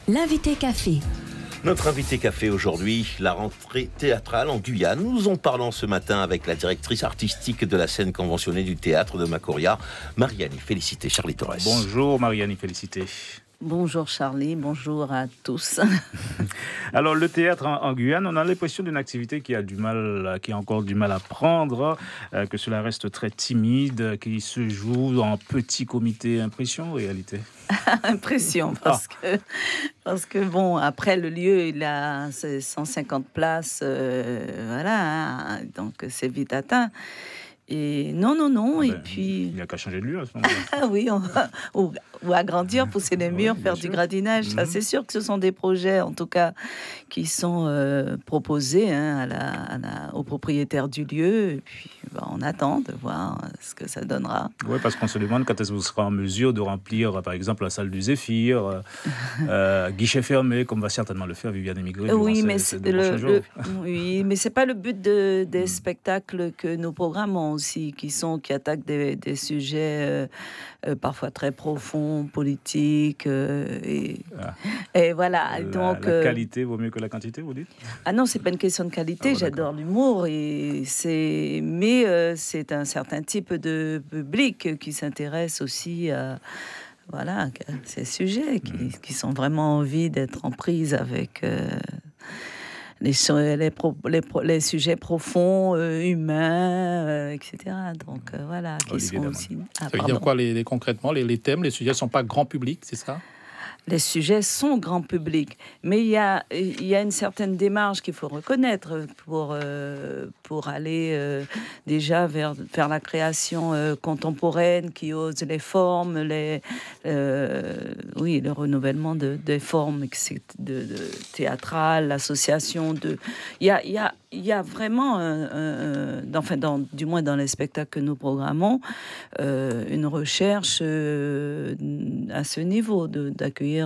L'invité café. Notre invité café aujourd'hui, la rentrée théâtrale en Guyane. Nous en parlons ce matin avec la directrice artistique de la scène conventionnée du théâtre de Macoria, Mariani Félicité. Charlie Torres. Bonjour Mariani Félicité. Bonjour Charlie, bonjour à tous. Alors le théâtre en Guyane, on a l'impression d'une activité qui a encore du mal à prendre, que cela reste très timide, qui se joue en petit comité. Impression ou réalité? Impression, parce que bon, après le lieu, il a 150 places, voilà, hein, donc c'est vite atteint. Et non, et puis... Il n'y a qu'à changer de lieu à ce moment-là. Ah oui, ou agrandir, pousser les murs, faire du gradinage. Ça, c'est sûr que ce sont des projets, en tout cas, qui sont proposés aux propriétaires du lieu. Et puis, on attend de voir ce que ça donnera. Oui, parce qu'on se demande quand est-ce que vous serez en mesure de remplir, par exemple, la salle du Zéphyr, guichet fermé, comme va certainement le faire Viviane Émigré. Oui, mais c'est pas le but des spectacles que nous programmons aussi, qui attaquent des sujets parfois très profonds, politiques, et voilà. Donc la qualité vaut mieux que la quantité, vous dites? Ah non, c'est pas une question de qualité. J'adore l'humour, mais c'est un certain type de public qui s'intéresse aussi à ces sujets qui sont vraiment envie d'être en prise avec les sujets profonds, humains, etc. Donc voilà, qui sont aussi... Ça veut dire quoi concrètement, les thèmes, les sujets ne sont pas grand public, c'est ça? Les sujets sont grand public, mais il y a une certaine démarche qu'il faut reconnaître pour aller déjà vers la création contemporaine qui ose les formes, le renouvellement des formes théâtrales, l'association de... Il y a vraiment, du moins dans les spectacles que nous programmons, une recherche à ce niveau d'accueillir.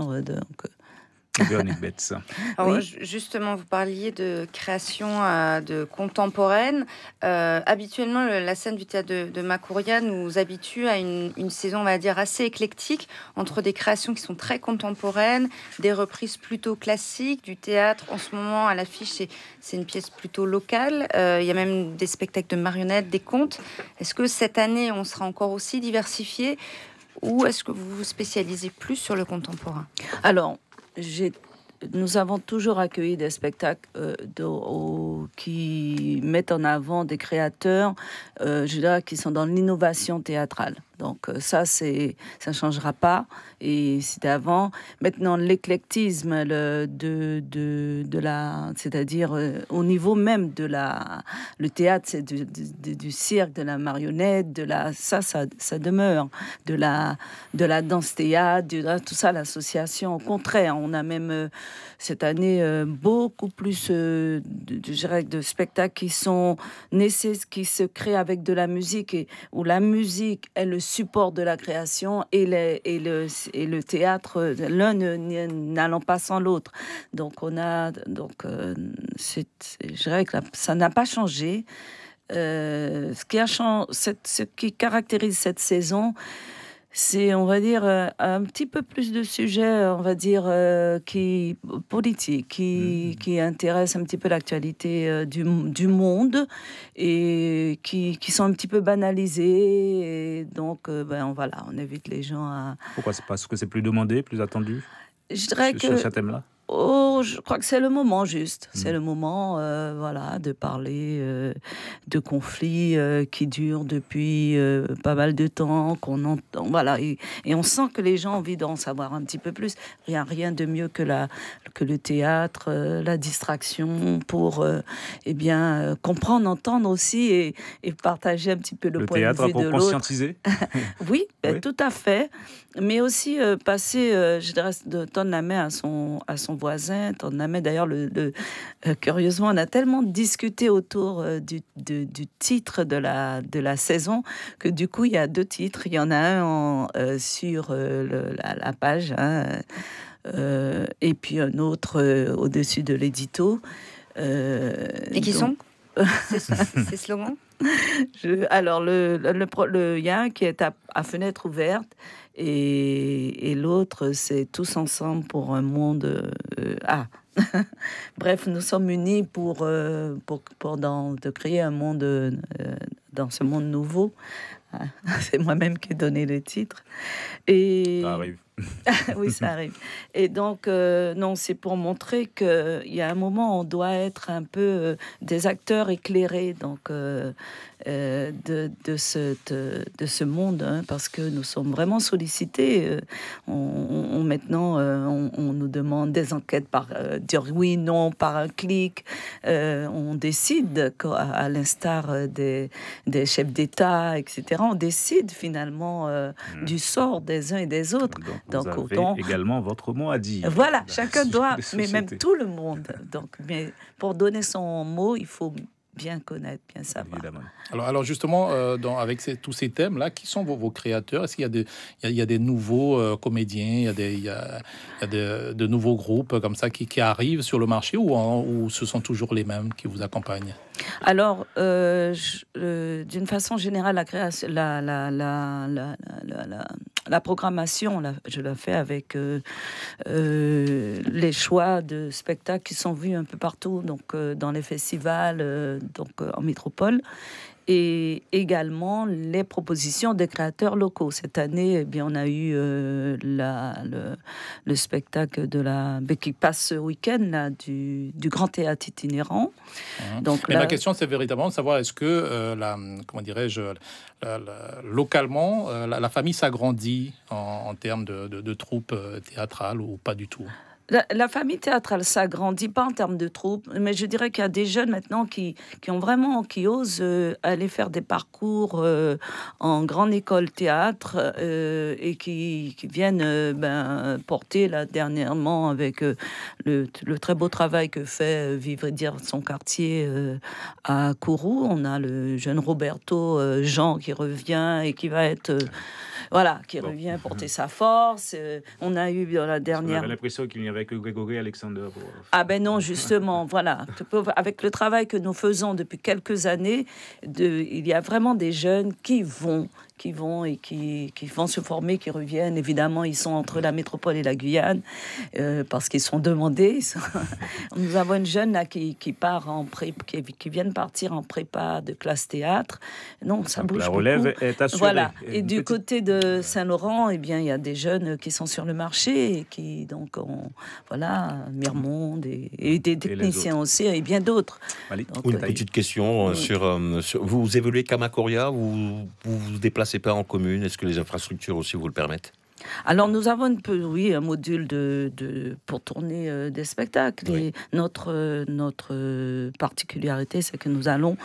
Alors, justement, vous parliez de création de contemporaine. Habituellement, la scène du théâtre de Macoria nous habitue à une saison, on va dire, assez éclectique, entre des créations qui sont très contemporaines, des reprises plutôt classiques, du théâtre. En ce moment, à l'affiche, c'est une pièce plutôt locale. Il y a même des spectacles de marionnettes, des contes. Est-ce que cette année, on sera encore aussi diversifié, ou est-ce que vous vous spécialisez plus sur le contemporain? Alors, nous avons toujours accueilli des spectacles qui mettent en avant des créateurs, je dirais, qui sont dans l'innovation théâtrale. Donc ça ne changera pas. Et c'était avant. Maintenant, l'éclectisme c'est-à-dire au niveau même le théâtre, c'est du cirque, de la marionnette, ça demeure. De la danse-théâtre, tout ça, l'association. Au contraire, on a même cette année beaucoup plus de spectacles qui se créent avec de la musique, où la musique est le support de la création et le théâtre, l'un n'allant pas sans l'autre. Donc je dirais que ça n'a pas changé. Ce qui caractérise cette saison, c'est, on va dire, un petit peu plus de sujets, on va dire, politiques, qui intéressent un petit peu l'actualité du monde et qui sont un petit peu banalisés. Et donc, on évite les gens à... Pourquoi? C'est parce que c'est plus demandé, plus attendu? Je dirais sur ce thème-là? Je crois que c'est le moment juste. C'est le moment, de parler de conflits qui durent depuis pas mal de temps, qu'on entend, voilà, et on sent que les gens ont envie d'en savoir un petit peu plus. Rien de mieux que le théâtre, la distraction pour, comprendre, entendre aussi et partager un petit peu le point de vue de l'autre. Le théâtre pour conscientiser. Oui, tout à fait. Mais aussi passer, je dirais, de tendre la main à son voisin, tendre la main. D'ailleurs, curieusement, on a tellement discuté autour du titre de la saison que du coup, il y a 2 titres. Il y en a un sur la page, et puis un autre au-dessus de l'édito. Et qui sont ces slogans? Alors, il y a un qui est à fenêtre ouverte et l'autre, c'est Tous ensemble pour un monde. Bref, nous sommes unis de créer un monde dans ce monde nouveau. C'est moi-même qui ai donné le titre. Et Ça arrive. oui, ça arrive. Et donc, non, c'est pour montrer qu'il y a un moment où on doit être un peu des acteurs éclairés donc, de ce monde, hein, parce que nous sommes vraiment sollicités. Maintenant, on nous demande des enquêtes par dire oui, non, par un clic. On décide, à l'instar des chefs d'État, etc., on décide finalement du sort des uns et des autres. Donc vous avez également votre mot à dire. Voilà, chacun doit, mais même tout le monde. Donc, mais pour donner son mot, il faut bien connaître, bien savoir. Évidemment. Alors justement, avec tous ces thèmes-là, qui sont vos créateurs? Est-ce qu'il y a des nouveaux comédiens, il y a de nouveaux groupes comme ça qui arrivent sur le marché ou ce sont toujours les mêmes qui vous accompagnent? Alors, d'une façon générale, la création, la programmation, je la fais avec les choix de spectacles qui sont vus un peu partout, donc dans les festivals, en métropole. Et également les propositions des créateurs locaux. Cette année, eh bien, on a eu le spectacle qui passe ce week-end là, du Grand Théâtre Itinérant. Donc, mais ma question, c'est véritablement de savoir est-ce que, localement, la famille s'agrandit en termes de troupes théâtrales ou pas du tout? La famille théâtrale s'agrandit pas en termes de troupes, mais je dirais qu'il y a des jeunes maintenant qui osent aller faire des parcours en grande école théâtre et qui viennent porter là dernièrement avec le très beau travail que fait Vivre et Dire son quartier à Kourou. On a le jeune Roberto Jean qui revient et qui va être revient porter sa force. On a eu dans la dernière. On avait l'impression qu'il n'y avait que Grégory Alexander. Ah ben non, justement, voilà. Avec le travail que nous faisons depuis quelques années, il y a vraiment des jeunes qui vont et qui vont se former, qui reviennent. Évidemment, ils sont entre la métropole et la Guyane parce qu'ils sont demandés. Nous avons une jeune là qui part qui vient de partir en prépa de classe théâtre. Non, ça bouge beaucoup. La relève est assurée. Voilà. Et du côté de Saint-Laurent, eh bien, il y a des jeunes qui sont sur le marché et qui donc Mirmonde et des techniciens aussi et bien d'autres. Une petite question sur vous évoluez Kamakoria, vous vous déplacez pas en commune, est-ce que les infrastructures aussi vous le permettent? Alors nous avons un module pour tourner des spectacles. Oui. Et notre particularité, c'est que nous allons,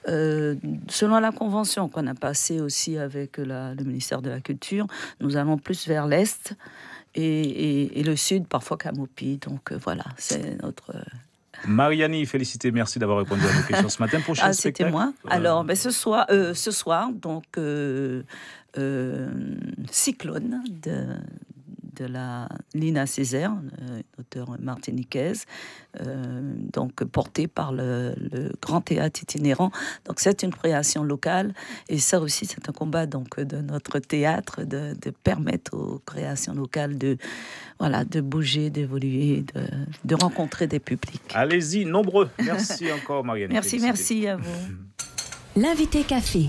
selon la convention qu'on a passée aussi avec le ministère de la Culture, nous allons plus vers l'Est et le Sud, parfois Camopi. Donc voilà, c'est notre... Mariani, félicité, merci d'avoir répondu à nos questions ce matin. Prochain spectacle. C'était moi. Alors, ce soir, donc, Cyclone de la Lina Césaire, auteure martiniquaise, donc portée par le Grand Théâtre Itinérant. Donc c'est une création locale et ça aussi c'est un combat donc de notre théâtre de permettre aux créations locales de bouger, d'évoluer, de rencontrer des publics. Allez-y, nombreux. Merci encore Marianne. Merci à vous. L'invité café.